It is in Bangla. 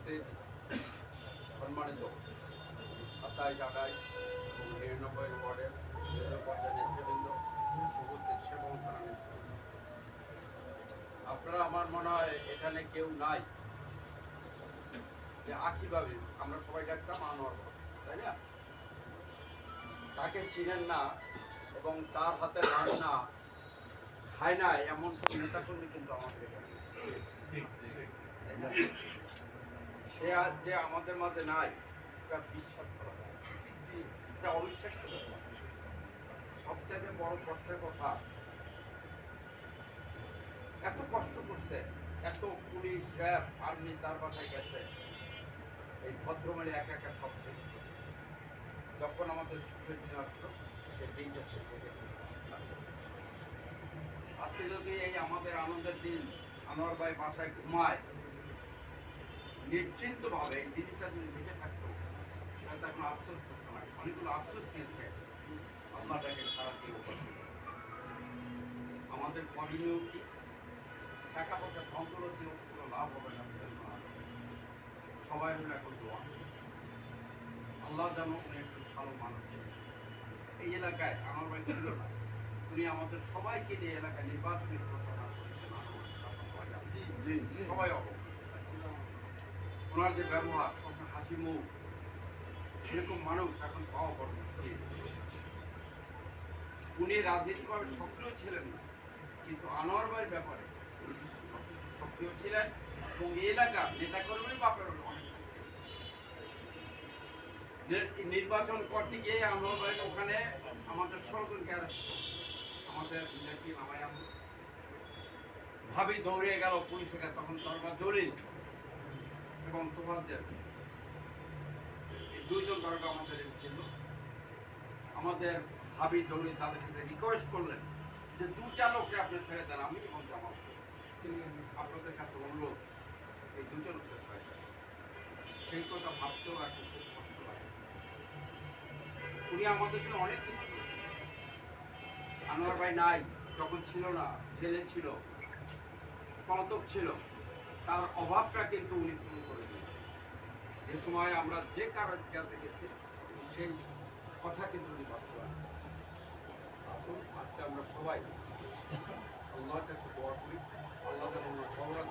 উপস্থিত সম্মানিত 27, 28 এবং 99 ওয়ার্ডের বিভিন্ন পর্যায়ের নেতৃবৃন্দ, উপস্থিত সেবক থানা নেতৃবৃন্দ, আপনারা আমার মনে হয় এখানে কেউ নাই যে আখিভাবে আমরা সবাই ডাকতাম আনোয়ার বাবু, তাই না? তাকে চিনেন না এবং তার হাতে রান্না খায় না এমন নেতাকর্মী কিন্তু আমাদের এখানে সে আজ যে আমাদের মাঝে নাই এটা বিশ্বাস করা যায়, এটা অবিশ্বাস্য ব্যাপার। সবচেয়ে বড় কষ্টের কথা, এত কষ্ট করছে, এত পুলিশ র্যাব আর্মি তার বাসায় গেছে, এই ভদ্রমালী একা একা সব শেষ করছে। যখন আমাদের সুখের দিন আসলো সেই দিনটা সে থেকে আজকে যদি এই আমাদের আনন্দের দিন আনোয়ার ভাই বাসায় ঘুমায় নিশ্চিন্ত ভাবে এই জিনিসটা যদি দেখে থাকতো তাহলে এখন আফসোস করতো না। অনেকগুলো আফসোস দিয়েছে, আল্লাহ তাকে সারা দিয়ে উপস্থিত। আমাদের করণীয় কি? টাকা পয়সা ধনদৌলত দিয়ে কোনো লাভ হবে না, সবাই হলো এখন দোয়া। আল্লাহ যেন উনি একটু ভালো মানুষ ছিল। এই এলাকায় আমার ভাই ছিল না, উনি আমাদের সবাইকে নিয়ে এলাকায় নির্বাচনী প্রচারণা করেছেন। সবাই জানেন, সবাই অবগত। ওনার যে ব্যবহার, সবসময় হাসি মুখ, এরকম মানুষ এখন পাওয়া বড় মুশকিল। উনি রাজনীতিভাবে সক্রিয় ছিলেন না, কিন্তু আনোয়ার ভাইয়ের ব্যাপারে সক্রিয় ছিলেন এবং এই এলাকার নেতাকর্মী ব্যাপারে অনেক নির্বাচন করতে গিয়ে আনোয়ার ভাই ওখানে আমাদের ষড়যন্ত্রকে অ্যারেস্ট, আমাদের নেত্রী মামাই ভাবি দৌড়ে গেল পুলিশের কাছে, তখন দরবার জলিল এবং তোফাজ্জেল, এই দুইজন দরগা আমাদের ছিল। আমাদের ভাবি দৌড়ে তাদের কাছে রিকোয়েস্ট করলেন যে 2টা লোককে আপনি ছেড়ে দেন, আমি এবং জামাল, আপনাদের কাছে অনুরোধ এই 2টা লোককে ছেড়ে দেন। সেই কথা ভাবতেও এখন খুব কষ্ট লাগে। উনি আমাদের জন্য অনেক কিছু করেছেন। আনোয়ার ভাই নাই, যখন ছিল না, জেলে ছিল, পলাতক ছিল, তার অভাবটা কিন্তু উনি পূরণ করে দিয়েছেন। যে সময় আমরা যে কারণ কাছে গেছি সেই কথা কিন্তু উনি বাস্তবায়ন। আসুন আজকে আমরা সবাই আল্লাহর কাছে দোয়া করি, আল্লাহ যেন সবার